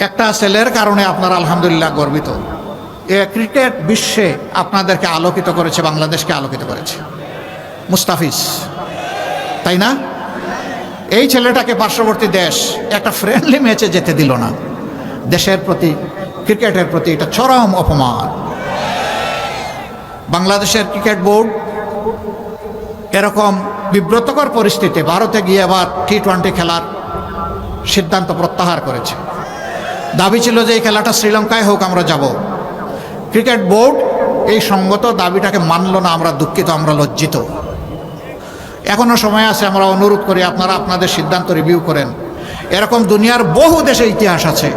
একটা ছেলের কারণে আপনারা আলহামদুলিল্লাহ গর্বিত। এ ক্রিকেট বিশ্বে আপনাদেরকে আলোকিত করেছে, বাংলাদেশকে আলোকিত করেছে। মুস্তাফিজ, তাই না? এই ছেলেটাকে পার্শ্ববর্তী দেশ একটা ফ্রেন্ডলি ম্যাচে যেতে দিল না। দেশের প্রতি, ক্রিকেটের প্রতি এটা চরম অপমান। বাংলাদেশের ক্রিকেট বোর্ড এরকম বিব্রতকর পরিস্থিতিতে ভারতে গিয়ে আবার টি-20 খেলার সিদ্ধান্ত প্রত্যাহার করেছে। দাবি ছিল যে এই খেলাটা শ্রীলঙ্কায় হোক, আমরা যাব। ক্রিকেট বোর্ড এই সঙ্গত দাবিটাকে মানল না। আমরা দুঃখিত, আমরা লজ্জিত। এখনও সময় আছে, আমরা অনুরোধ করি আপনারা আপনাদের সিদ্ধান্ত রিভিউ করেন। এরকম দুনিয়ার বহু দেশে ইতিহাস আছে।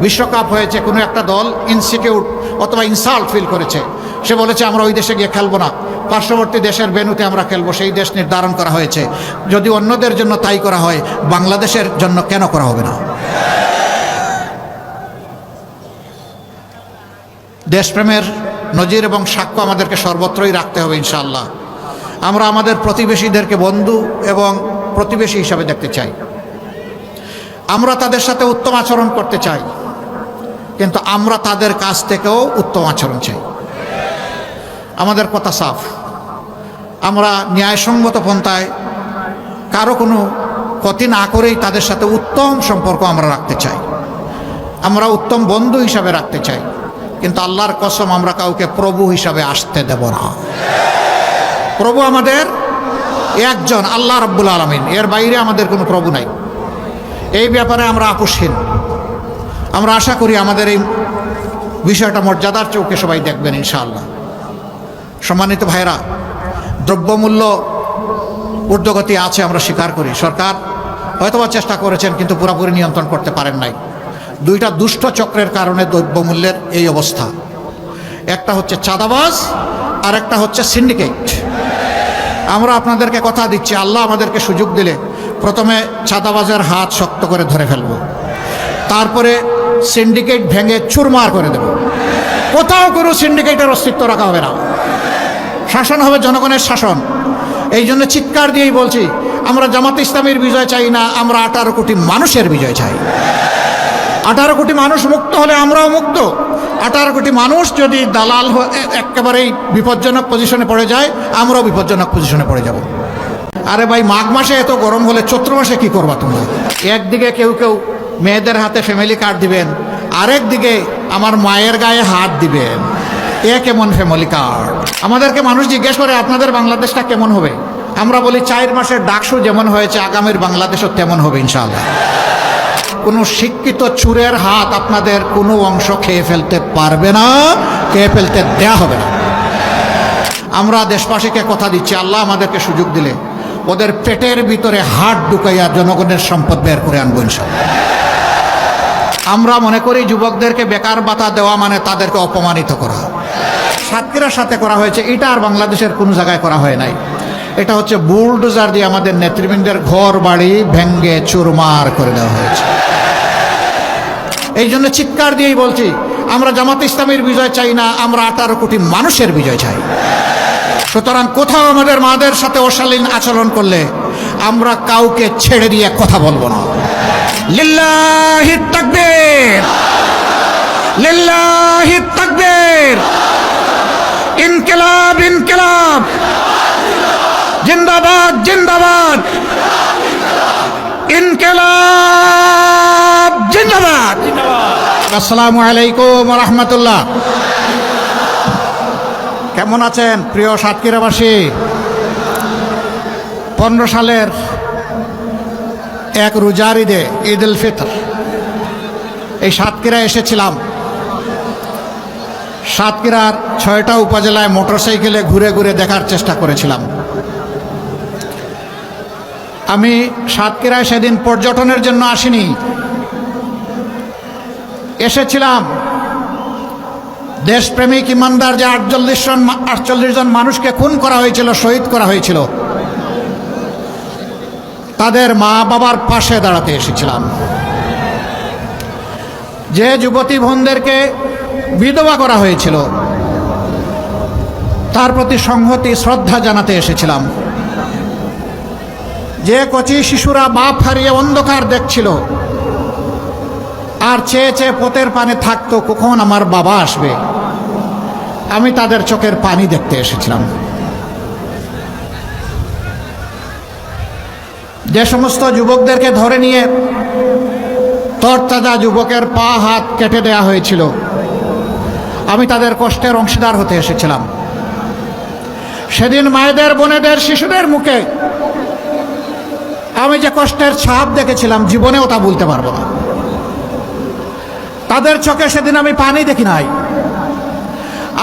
বিশ্বকাপ হয়েছে, কোনো একটা দল ইনসিকিউট অথবা ইনসাল্ট ফিল করেছে, সে বলেছে আমরা ওই দেশে গিয়ে খেলবো না, পার্শ্ববর্তী দেশের ভেন্যুতে আমরা খেলবো। সেই দেশ নির্ধারণ করা হয়েছে। যদি অন্যদের জন্য তাই করা হয়, বাংলাদেশের জন্য কেন করা হবে না? দেশপ্রেমের নজির এবং সাক্ষ্য আমাদেরকে সর্বত্রই রাখতে হবে ইনশাআল্লাহ। আমরা আমাদের প্রতিবেশীদেরকে বন্ধু এবং প্রতিবেশী হিসাবে দেখতে চাই। আমরা তাদের সাথে উত্তম আচরণ করতে চাই, কিন্তু আমরা তাদের কাছ থেকেও উত্তম আচরণ চাই। আমাদের কথা সাফ। আমরা ন্যায়সঙ্গত পন্থায় কারো কোনো ক্ষতি না করেই তাদের সাথে উত্তম সম্পর্ক আমরা রাখতে চাই। আমরা উত্তম বন্ধু হিসাবে রাখতে চাই, কিন্তু আল্লাহর কসম আমরা কাউকে প্রভু হিসাবে আসতে দেব না। প্রভু আমাদের একজন, আল্লাহ রাব্বুল আলামিন। এর বাইরে আমাদের কোনো প্রভু নাই। এই ব্যাপারে আমরা আপোষহীন। আমরা আশা করি আমাদের এই বিষয়টা মর্যাদার চৌকে সবাই দেখবেন ইনশাআল্লাহ। সম্মানিত ভাইরা, দ্রব্যমূল্য ঊর্ধ্বগতি আছে, আমরা স্বীকার করি। সরকার হয়তোবা চেষ্টা করেছেন, কিন্তু পুরোপুরি নিয়ন্ত্রণ করতে পারেন নাই। দুইটা দুষ্ট চক্রের কারণে দ্রব্যমূল্যের এই অবস্থা। একটা হচ্ছে চাঁদাবাজ, আর একটা হচ্ছে সিন্ডিকেট। আমরা আপনাদেরকে কথা দিচ্ছি, আল্লাহ আমাদেরকে সুযোগ দিলে প্রথমে চাঁদাবাজের হাত শক্ত করে ধরে ফেলব, তারপরে সিন্ডিকেট ভেঙে চুরমার করে দেব। কোথাও কোনো সিন্ডিকেটের অস্তিত্ব রাখা হবে না। শাসন হবে জনগণের শাসন। এই জন্য চিৎকার দিয়েই বলছি, আমরা জামাত ইসলামীর বিজয় চাই না, আমরা 18 কোটি মানুষের বিজয় চাই। 18 কোটি মানুষ মুক্ত হলে আমরাও মুক্ত। 18 কোটি মানুষ যদি দালাল একেবারেই বিপজ্জনক পজিশনে পড়ে যায়, আমরাও বিপজ্জনক পজিশনে পড়ে যাব। আরে ভাই, মাঘ মাসে এত গরম হলে চৈত্র মাসে কি করবা তোমরা? একদিকে কেউ কেউ মেয়েদের হাতে ফ্যামিলি কার্ড দিবেন, আরেক দিকে আমার মায়ের গায়ে হাত দিবেন। এ কেমন ফ্যামিলি কার্ড? আমাদেরকে মানুষ জিজ্ঞেস করে আপনাদের বাংলাদেশটা কেমন হবে? আমরা বলি 4 মাসের ডাকসু যেমন হয়েছে, আগামীর বাংলাদেশও তেমন হবে ইনশাআল্লাহ। কোনো শিক্ষিত চুরের হাত আপনাদের কোনো অংশ খেয়ে ফেলতে পারবে না, খেয়ে ফেলতে দেয়া হবে না। আমরা দেশবাসীকে কথা দিচ্ছি, আল্লাহ আমাদেরকে সুযোগ দিলে ওদের পেটের ভিতরে হাত ঢুকাইয়া জনগণের সম্পদ বের করে আনবো ইনশাআল্লাহ। আমরা মনে করি যুবকদেরকে বেকার ভাতা দেওয়া মানে তাদেরকে অপমানিত করা। সাতক্ষীরার সাথে করা হয়েছে, এটা আর বাংলাদেশের কোনো জায়গায় করা হয় নাই। এটা হচ্ছে বুলডোজার দিয়ে আমাদের নেতৃবৃন্দের ঘর বাড়ি ভেঙ্গে চুরমার করে দেওয়া হয়েছে। এই জন্য চিৎকার দিয়েই বলছি, আমরা জামাত ইসলামীর বিজয় চাই না, আমরা 18 কোটি মানুষের বিজয় চাই। সুতরাং কোথাও আমাদের মাদের সাথে অশালীন আচরণ করলে আমরা কাউকে ছেড়ে দিয়ে কথা বলবো না। লিল্লাহি তাকবীর, লিল্লাহি তাকবীর, ইনকিলাব ইনকিলাব, জিন্দাবাদ জিন্দাবাদ, ইনকিলাব জিন্দাবাদ। আসসালামু আলাইকুম ওয়া রাহমাতুল্লাহ। কেমন আছেন প্রিয় সাতক্ষীরাবাসী? 15 সালের এক রোজার ঈদে, ঈদ উল ফিতর, এই সাতক্ষীরা এসেছিলাম। সাতক্ষীরার 6টা উপজেলায় মোটরসাইকেলে ঘুরে ঘুরে দেখার চেষ্টা করেছিলাম। আমি সাতক্ষীরায় সেদিন পর্যটনের জন্য আসিনি, এসেছিলাম দেশপ্রেমিক ইমানদার যে 48 জন মানুষকে খুন করা হয়েছিল, শহীদ করা হয়েছিল, তাদের মা বাবার পাশে দাঁড়াতে এসেছিলাম। যে যুবতী বোনদেরকে বিধবা করা হয়েছিল, তার প্রতি সংহতি শ্রদ্ধা জানাতে এসেছিলাম। যে কচি শিশুরা বাপ হারিয়ে অন্ধকার দেখছিল, আর চেয়ে চেয়ে পোতের পানে থাকতো কখন আমার বাবা আসবে। আমি তাদের চোখের পানি দেখতে এসেছিলাম। যে সমস্ত যুবকদেরকে ধরে নিয়ে তরতাজা যুবকের পা হাত কেটে দেয়া হয়েছিল, আমি তাদের কষ্টের অংশীদার হতে এসেছিলাম। সেদিন মায়েদের, বোনেদের, শিশুদের মুখে আমি যে কষ্টের ছাপ দেখেছিলাম, জীবনেও তা ভুলতে পারবো না। তাদের চোখে সেদিন আমি পানি দেখি নাই,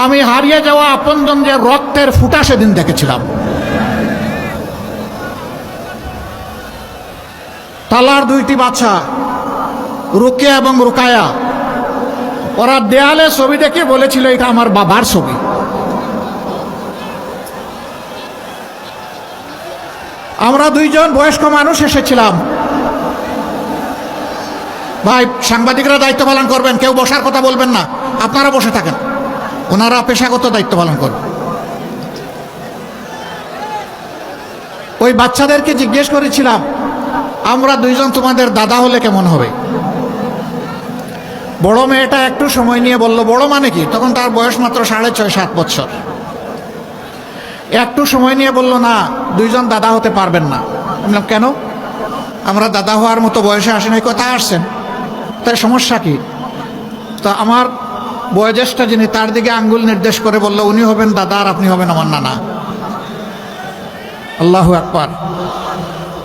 আমি হারিয়ে যাওয়া আপনজনদের রক্তের ফুটা সেদিন দেখেছিলাম। তালার দুইটি বাচ্চা, রুকিয়া এবং রুকায়া, ওরা দেয়ালে ছবি দেখে বলেছিল এটা আমার বাবার ছবি। আমরা দুইজন বয়স্ক মানুষ এসেছিলাম। ভাই, সাংবাদিকরা দায়িত্ব পালন করবেন, কেউ বসার কথা বলবেন না, আপনারা বসে থাকেন, ওনারা পেশাগত দায়িত্ব পালন করবেন। ওই বাচ্চাদেরকে জিজ্ঞেস করেছিলাম, আমরা দুইজন তোমাদের দাদা হলে কেমন হবে? বড় মেয়েটা একটু সময় নিয়ে বলল, বড় মানে কি? তখন তার বয়স মাত্র 6.5-7 বছর। একটু সময় নিয়ে বলল, না, দুইজন দাদা হতে পারবেন না। বললাম, কেন? আমরা দাদা হওয়ার মতো বয়সে আসি নাই। কথা আসছেন, তাই সমস্যা কি? তো আমার বয়োজ্যেষ্ঠ যিনি, তার দিকে আঙ্গুল নির্দেশ করে বলল, উনি হবেন দাদা আর আপনি হবেন আমার নানা। আল্লাহু আকবার।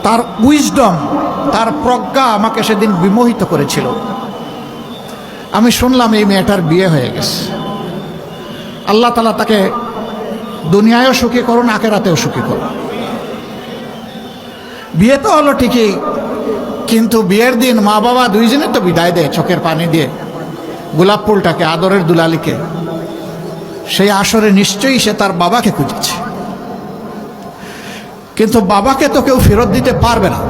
তার উইজডম, তার প্রজ্ঞা আমাকে সেদিন বিমোহিত করেছিল। আমি শুনলাম এই মেয়েটার বিয়ে হয়ে গেছে। আল্লাহ তাআলা তাকে দুনিয়ায়ও সুখী করুন, আখিরাতেও সুখী করুন। বিয়ে তো হলো ঠিকই, কিন্তু বিয়ের দিন মা বাবা দুইজনে তো বিদায় দেয় চোখের পানি দিয়ে গোলাপ ফুলটাকে, আদরের দুলালিকে। সেই আসরে নিশ্চয়ই সে তার বাবাকে খুঁজেছে, কিন্তু বাবাকে তো কেউ ফেরত দিতে পারবে না।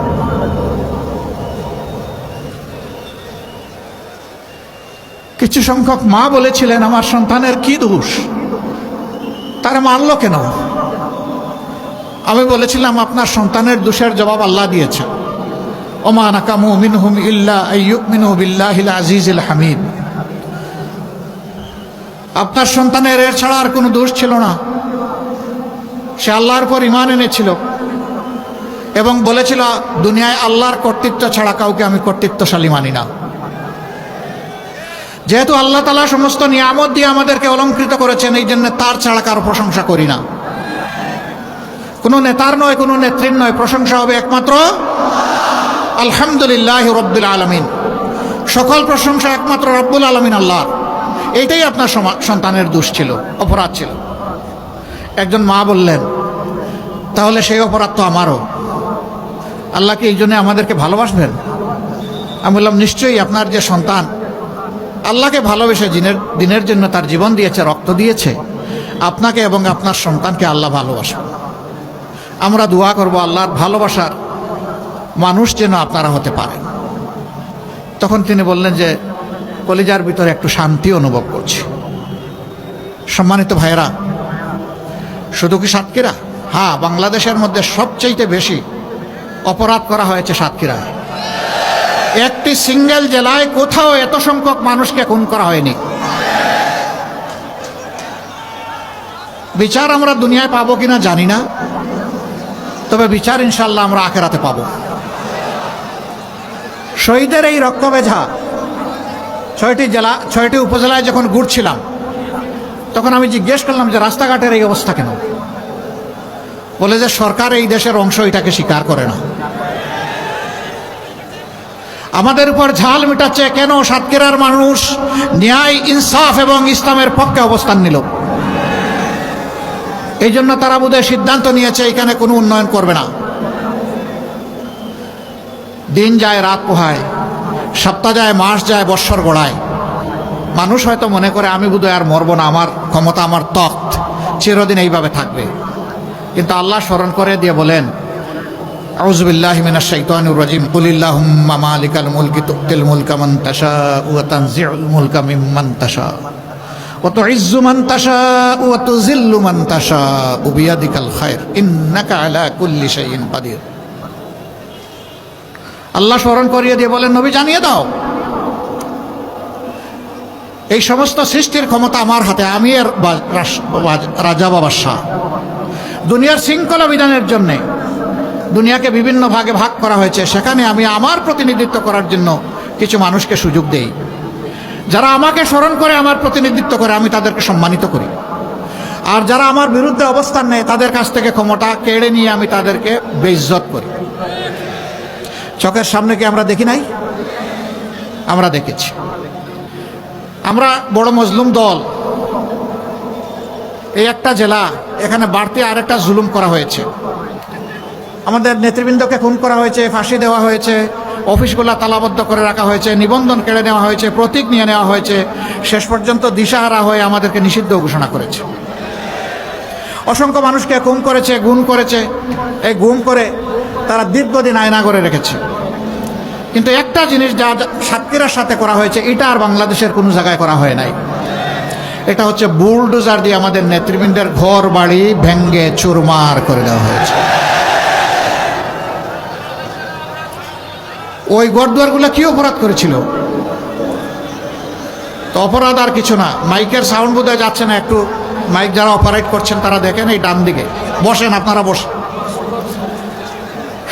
কিছু সংখ্যক মা বলেছিলেন, আমার সন্তানের কি দোষ, তারা মানলো কেন? আমি বলেছিলাম, আপনার সন্তানের দোষের জবাব আল্লাহ দিয়েছে। ওমা নাকামু মিনহুম ইল্লা আইয়ুমিনু বিল্লাহিল আজিজিল হামিদ। আপনার সন্তানের এর ছাড়া আর কোনো দোষ ছিল না। সে আল্লাহর উপর ঈমান এনেছিল এবং বলেছিল, দুনিয়ায় আল্লাহর কর্তৃত্ব ছাড়া কাউকে আমি কর্তৃত্বশালী মানি না। যেহেতু আল্লাহ তাআলা সমস্ত নিয়ামত দিয়ে আমাদেরকে অলংকৃত করেছেন, এই জন্য তার ছাড়া কারো প্রশংসা করি না। কোনো নেতার নয়, কোনো নেত্রীর নয়, প্রশংসা হবে একমাত্র আলহামদুলিল্লাহ রব্বুল আলামিন। সকল প্রশংসা একমাত্র রব্বুল আলামিন আল্লাহ। এইটাই আপনার সন্তানের দোষ ছিল, অপরাধ ছিল। একজন মা বললেন, তাহলে সেই অপরাধ তো আমারও। আল্লাহ কি এই জন্য আমাদেরকে ভালোবাসবেন? আমি বললাম, নিশ্চয়ই। আপনার যে সন্তান আল্লাহকে ভালোবেসে দিনের জন্য তার জীবন দিয়েছে, রক্ত দিয়েছে, আপনাকে এবং আপনার সন্তানকে আল্লাহ ভালোবাসেন। আমরা দোয়া করব আল্লাহর ভালোবাসার মানুষ যেন আপনারা হতে পারেন। তখন তিনি বললেন যে, কলিজার ভিতরে একটু শান্তি অনুভব করছি। সম্মানিত ভাইয়েরা, শুধু কি সাতক্ষীরা? হ্যাঁ, বাংলাদেশের মধ্যে সবচেয়ে বেশি অপরাধ করা হয়েছে সাতক্ষীরায়। একটি সিঙ্গেল জেলায় কোথাও এত সংখ্যক মানুষকে খুন করা হয়নি। বিচার আমরা দুনিয়ায় পাবো কিনা জানি না, তবে বিচার ইনশাল্লাহ আমরা আখিরাতে পাবো। শহীদের এই রক্তবেঝা 6টি উপজেলায় যখন ঘুরছিলাম, তখন আমি জিজ্ঞেস করলাম যে রাস্তাঘাটের এই অবস্থা কেন? বলে যে সরকার এই দেশের অংশ, এটাকে স্বীকার করে না। আমাদের উপর ঝাল মিটাচ্ছে কেন? সাতক্ষীরার মানুষ ন্যায়, ইনসাফ এবং ইসলামের পক্ষে অবস্থান নিল। এই জন্য তারা বোধহয় সিদ্ধান্ত নিয়েছে এখানে কোনো উন্নয়ন করবে না। দিন যায়, রাত পোহায়, সপ্তাহ যায়, মাস যায়, বৎসর গড়ায়। মানুষ হয়তো মনে করে আমি বোধহয় আর মরবো না, আমার ক্ষমতা, আমার তখ্ত চিরদিন এইভাবে থাকবে। কিন্তু আল্লাহ স্মরণ করে দিয়ে বলেন, আউযু বিল্লাহি মিনাশ শাইতানির রাজিম, কুলিল্লাহুম্মা মালিকাল মুলকি তুতিল মুলকা মান তাশাউ ওয়া তানজিউল মুলকা মিম্মান তাশাউ ওয়া তুইজ্জু মান তাশাউ ওয়া তুযিল্লু মান তাশাউ বিয়াদিকাল খায়র ইন্নাকা আলা কুল্লি শাইইন কাদির। আল্লাহ স্মরণ করিয়ে দিয়ে বলেন, নবী জানিয়ে দাও, এই সমস্ত সৃষ্টির ক্ষমতা আমার হাতে, আমি এর রাজা বা বাদশাহ। দুনিয়ার শৃঙ্খলা বিধানের জন্যে দুনিয়াকে বিভিন্ন ভাগে ভাগ করা হয়েছে, সেখানে আমি আমার প্রতিনিধিত্ব করার জন্য কিছু মানুষকে সুযোগ দেই। যারা আমাকে স্মরণ করে, আমার প্রতিনিধিত্ব করে, আমি তাদেরকে সম্মানিত করি। আর যারা আমার বিরুদ্ধে অবস্থান নেয়, তাদের কাছ থেকে ক্ষমতা কেড়ে নিয়ে আমি তাদেরকে বেইজ্জত করি। চোখের সামনে কি আমরা দেখি নাই? আমরা দেখেছি। আমরা বড় মজলুম দল, এই একটা জেলা, এখানে বাড়তি আরেকটা জুলুম করা হয়েছে। আমাদের নেতৃবৃন্দকে খুন করা হয়েছে, ফাঁসি দেওয়া হয়েছে, অফিসগুলো তালাবদ্ধ করে রাখা হয়েছে, নিবন্ধন কেড়ে নেওয়া হয়েছে, প্রতীক নিয়ে নেওয়া হয়েছে, শেষ পর্যন্ত দিশাহারা হয়ে আমাদেরকে নিষিদ্ধ ঘোষণা করেছে। অসংখ্য মানুষকে খুন করেছে, গুম করেছে। এই গুম করে তারা দীর্ঘদিন আয়না করে রেখেছে। কিন্তু একটা জিনিস যা সাতক্ষীরার সাথে করা হয়েছে, এটা আর বাংলাদেশের কোনো জায়গায় করা হয় নাই। এটা হচ্ছে বুলডোজার দিয়ে আমাদের নেতৃবৃন্দের ঘর বাড়ি ভেঙ্গে চুরমার করে দেওয়া হয়েছে। ওই ঘরদুয়ারগুলো কি অপরাধ করেছিল? তো অপরাধ আর কিছু না। মাইকের সাউন্ড বোধহয় যাচ্ছে না, একটু মাইক যারা অপারেট করছেন তারা দেখেন, এই ডান দিকে বসেন, আপনারা বসেন।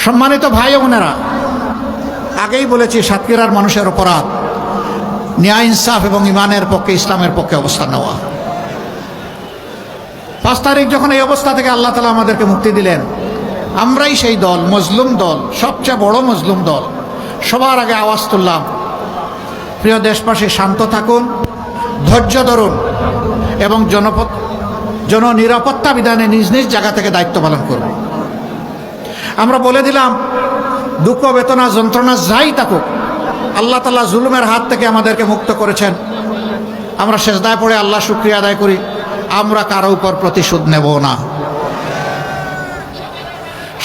সম্মানিত ভাই ও বোনেরা, আগেই বলেছি সাতক্ষীরার মানুষের অপরাধ ন্যায় ইনসাফ এবং ইমানের পক্ষে, ইসলামের পক্ষে অবস্থান নেওয়া। 5 তারিখ যখন এই অবস্থা থেকে আল্লাহ তাআলা আমাদেরকে মুক্তি দিলেন, আমরাই সেই দল, মজলুম দল, সবচেয়ে বড় মজলুম দল। সবার আগে আওয়াজ তুললাম, প্রিয় দেশবাসী, শান্ত থাকুন, ধৈর্য ধরুন এবং জননিরাপত্তা বিধানে নিজ নিজ জায়গা থেকে দায়িত্ব পালন করুন। আমরা বলে দিলাম, দুঃখ বেদনা যন্ত্রণা যাই থাকুক, আল্লাহ তাআলা জুলুমের হাত থেকে আমাদেরকে মুক্ত করেছেন। আমরা সেজদায় পড়ে আল্লাহ শুকরিয়া আদায় করি। আমরা কারো উপর প্রতিশোধ নেব না।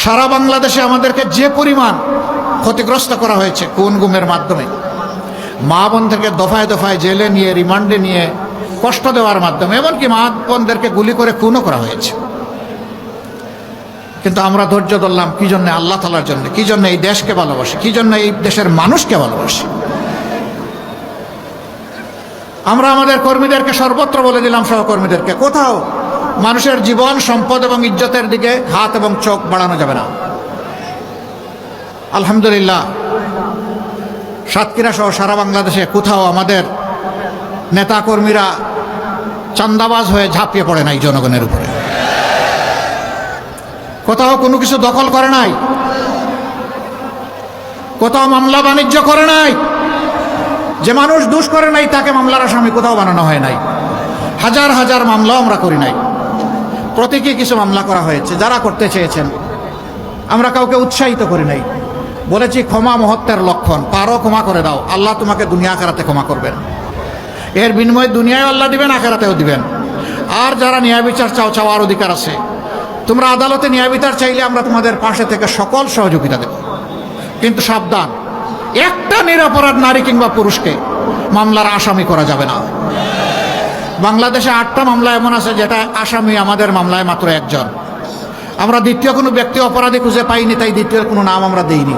সারা বাংলাদেশে আমাদেরকে যে পরিমাণ ক্ষতিগ্রস্ত করা হয়েছে খুন গুমের মাধ্যমে, মা বোনদেরকে দফায় দফায় জেলে নিয়ে, রিমান্ডে নিয়ে কষ্ট দেওয়ার মাধ্যমে, এমনকি মা বোনদেরকে গুলি করে খুনও করা হয়েছে। কিন্তু আমরা ধৈর্য ধরলাম। কি জন্য? আল্লাহ তাআলার জন্য। কি জন্য? এই দেশকে ভালোবাসি। কি জন্য? এই দেশের মানুষকে ভালোবাসি। আমরা আমাদের কর্মীদেরকে সর্বত্র বলে দিলাম, সহকর্মীদেরকে, কোথাও মানুষের জীবন, সম্পদ এবং ইজ্জতের দিকে হাত এবং চোখ বাড়ানো যাবে না। আলহামদুলিল্লাহ, সাতক্ষীরা সহ সারা বাংলাদেশে কোথাও আমাদের নেতাকর্মীরা চান্দাবাজ হয়ে ঝাঁপিয়ে পড়ে নাই জনগণের উপরে। কোথাও কোনো কিছু দখল করে নাই, কোথাও মামলা বাণিজ্য করে নাই। যে মানুষ দোষ করে নাই তাকে মামলার আসামি কোথাও বানানো হয় নাই। হাজার হাজার মামলাও আমরা করি নাই। প্রতীকী কিছু মামলা করা হয়েছে যারা করতে চেয়েছেন। আমরা কাউকে উৎসাহিত করি নাই। বলেছি ক্ষমা মহত্বের লক্ষণ, পারো ক্ষমা করে দাও, আল্লাহ তোমাকে দুনিয়া আখিরাতে ক্ষমা করবেন। এর বিনিময়ে দুনিয়ায় আল্লাহ দিবেন, আখিরাতেও দিবেন। আর যারা ন্যায় বিচার চাও, চাওয়ার অধিকার আছে। তোমরা আদালতে ন্যায় বিচার চাইলে আমরা তোমাদের পাশে থেকে সকল সহযোগিতা দেব। কিন্তু সাবধান, একটা নিরপরাধ নারী কিংবা পুরুষকে মামলার আসামি করা যাবে না। বাংলাদেশে 8টা মামলা এমন আছে যেটা আসামি আমাদের মামলায় মাত্র 1 জন। আমরা দ্বিতীয় কোনো ব্যক্তি অপরাধী খুঁজে পাইনি, তাই দ্বিতীয় কোনো নাম আমরা দেইনি।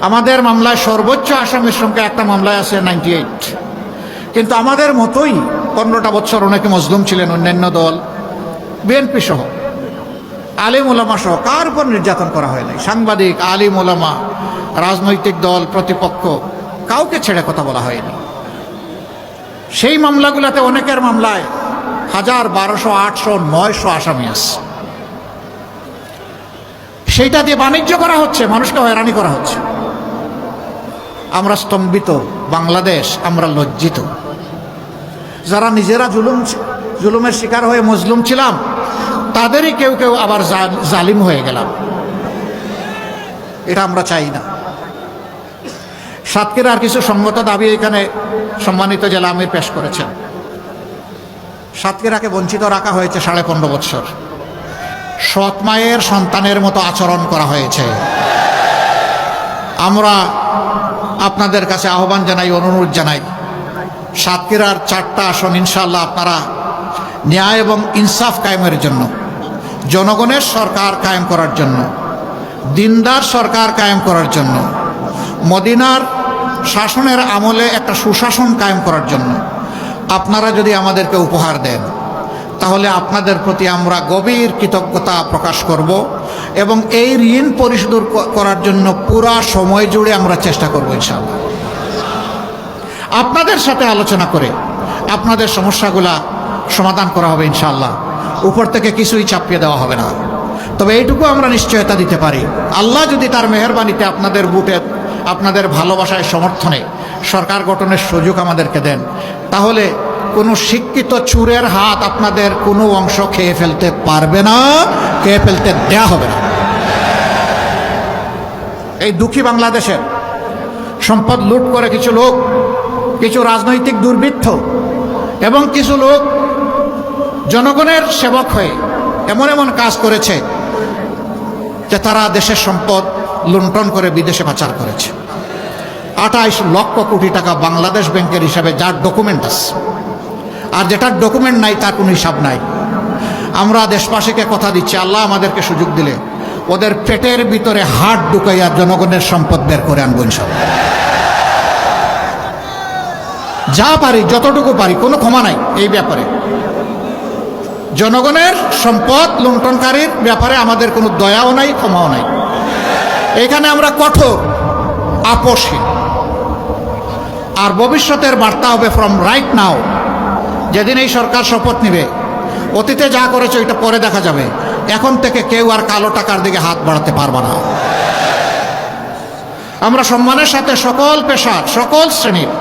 আমাদের মামলায় সর্বোচ্চ আসামির সংখ্যা একটা মামলায় আছে 98। কিন্তু আমাদের মতোই 15টা বছর অনেকে মজলুম ছিলেন, অন্যান্য দল, বিএনপি সহ, আলিম ওলামা সহ কার উপর নির্যাতন করা হয় নাই। সাংবাদিক, আলিম ওলামা, রাজনৈতিক দল, প্রতিপক্ষ, কাউকে ছেড়ে কথা বলা হয়নি। সেই মামলাগুলোতে অনেকের মামলায় 1000, 1200, 800, 900 আসামি আছে। সেইটা দিয়ে বাণিজ্য করা হচ্ছে, মানুষকে হয়রানি করা হচ্ছে। আমরা স্তম্ভিত, বাংলাদেশ আমরা লজ্জিত। যারা নিজেরা জুলুমের শিকার হয়ে মজলুম ছিলাম, তাদেরই কেউ কেউ আবার জালিম হয়ে গেলাম। এটা আমরা চাই না। সাতক্ষীরার কিছু সঙ্গত দাবি এখানে সম্মানিত জেলা আমির পেশ করেছেন। সাতক্ষীরাকে বঞ্চিত রাখা হয়েছে 15.5 বছর। সৎ মায়ের সন্তানের মতো আচরণ করা হয়েছে। আমরা আপনাদের কাছে আহ্বান জানাই, অনুরোধ জানাই, সাতক্ষীরার 4টা আসন ইনশাআল্লাহ আপনারা ন্যায় এবং ইনসাফ কায়েমের জন্য, জনগণের সরকার কায়েম করার জন্য, দিনদার সরকার কায়েম করার জন্য, মদিনার শাসনের আমলে একটা সুশাসন কায়েম করার জন্য আপনারা যদি আমাদেরকে উপহার দেন তাহলে আপনাদের প্রতি আমরা গভীর কৃতজ্ঞতা প্রকাশ করব এবং এই ঋণ পরিশোধ করার জন্য পুরা সময় জুড়ে আমরা চেষ্টা করব ইনশাআল্লাহ। আপনাদের সাথে আলোচনা করে আপনাদের সমস্যাগুলা সমাধান করা হবে ইনশাআল্লাহ। উপর থেকে কিছুই চাপিয়ে দেওয়া হবে না। তবে এইটুকু আমরা নিশ্চয়তা দিতে পারি, আল্লাহ যদি তার মেহেরবানিতে আপনাদের বুটে আপনাদের ভালোবাসায় সমর্থনে সরকার গঠনের সুযোগ আমাদেরকে দেন, তাহলে কোনো শিক্ষিত চুরের হাত আপনাদের কোনো অংশ খেয়ে ফেলতে পারবে না, খেয়ে ফেলতে দেয়া হবে না। এই দুঃখী বাংলাদেশের সম্পদ লুট করে কিছু লোক, কিছু রাজনৈতিক দুর্বৃত্ত এবং কিছু লোক জনগণের সেবক হয়ে এমন এমন কাজ করেছে যে তারা দেশের সম্পদ লুণ্ঠন করে বিদেশে পাচার করেছে। 28 লক্ষ কোটি টাকা বাংলাদেশ ব্যাংকের হিসাবে, যার ডকুমেন্ট আছে, আর যেটার ডকুমেন্ট নাই তার কোনো হিসাব নাই। আমরা দেশবাসীকে কথা দিচ্ছি, আল্লাহ আমাদেরকে সুযোগ দিলে ওদের পেটের ভিতরে হাত ঢুকাইয়া জনগণের সম্পদ বের করে আনবো ইনশাআল্লাহ। যা পারি, যতটুকু পারি, কোনো ক্ষমা নাই এই ব্যাপারে। জনগণের সম্পদ লুণ্ঠনকারীর ব্যাপারে আমাদের কোনো দয়াও নাই, ক্ষমাও নাই। এখানে আমরা কঠোর, আপোষহীন। আর ভবিষ্যতের বার্তা হবে ফ্রম রাইট নাও। যেদিন এই সরকার শপথ নেবে, অতীতে যা করেছে ওইটা পরে দেখা যাবে, এখন থেকে কেউ আর কালো টাকার দিকে হাত বাড়াতে পারবে না। আমরা সম্মানের সাথে সকল পেশার, সকল শ্রেণীর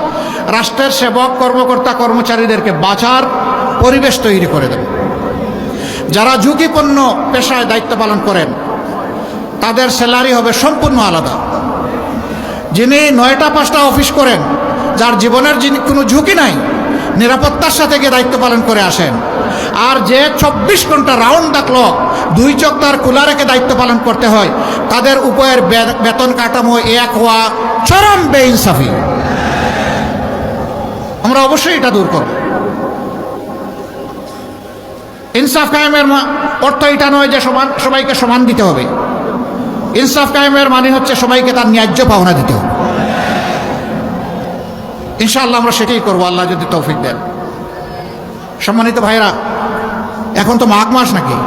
রাষ্ট্রের সেবক, কর্মকর্তা, কর্মচারীদেরকে বাঁচার পরিবেশ তৈরি করে দেব। যারা ঝুঁকিপূর্ণ পেশায় দায়িত্ব পালন করেন তাদের স্যালারি হবে সম্পূর্ণ আলাদা। যিনি 9টা 5টা অফিস করেন, যার জীবনের কোনো ঝুঁকি নাই, নিরাপত্তার সাথে গিয়ে দায়িত্ব পালন করে আসেন, আর যে 24 ঘন্টা রাউন্ড দ্য ক্লক 2 চোখ তার খোলা রেখে দায়িত্ব পালন করতে হয়, তাদের উপরের বেতন কাঠামো এক হওয়া চরম বেইনসাফি। আমরা অবশ্যই এটা দূর করব। ইনসাফ কায়েমের অর্থ এটা নয় যে সবাইকে সমান দিতে হবে। ইনসাফ কায়েমের মানে হচ্ছে সবাইকে তার ন্যায্য পাওনা দিতে হবে। ইনশাআল্লাহ আমরা সেটাই করবো, আল্লাহ যদি তৌফিক দেন। সম্মানিত ভাইরা, এখন তো মাঘ মাস নাকি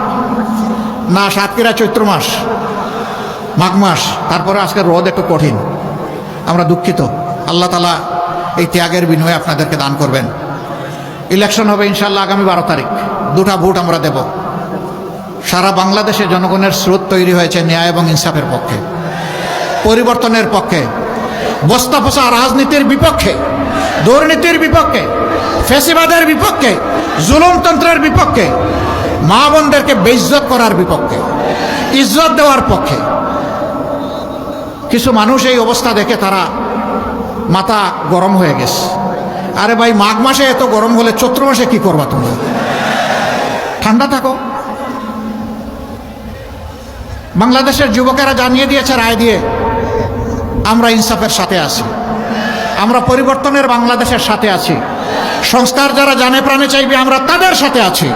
না, সাতক্ষীরা চৈত্র মাস, মাঘ মাস। তারপরে আজকে রোদ একটু কঠিন, আমরা দুঃখিত। আল্লাহ তাআলা এই ত্যাগের বিনিময়ে আপনাদেরকে দান করবেন। ইলেকশন হবে ইনশাআল্লাহ আগামী 12 তারিখ। 2টা ভোট আমরা দেব। সারা বাংলাদেশে জনগণের স্রোত তৈরি হয়েছে ন্যায় এবং ইনসাফের পক্ষে, পরিবর্তনের পক্ষে, বস্তা পচা রাজনীতির বিপক্ষে, দুর্নীতির বিপক্ষে, ফ্যাসিবাদের বিপক্ষে, জুলুমতন্ত্রের বিপক্ষে, মা বোনদেরকে বেইজ্জত করার বিপক্ষে, ইজ্জত দেওয়ার পক্ষে। কিছু মানুষ এই অবস্থা দেখে তারা মাথা গরম হয়ে গেছে। আরে ভাই, মাঘ মাসে এত গরম হলে চৈত্র মাসে কি করবা তোমরা? ঠান্ডা থাকো। বাংলাদেশের যুবকেরা জানিয়ে দিয়েছে রায় দিয়ে, আমরা ইনসাফের সাথে আছি, আমরা পরিবর্তনের বাংলাদেশের সাথে আছি। সংস্কার যারা জানে প্রাণে চাইবে, আমরা তাদের সাথে আছি।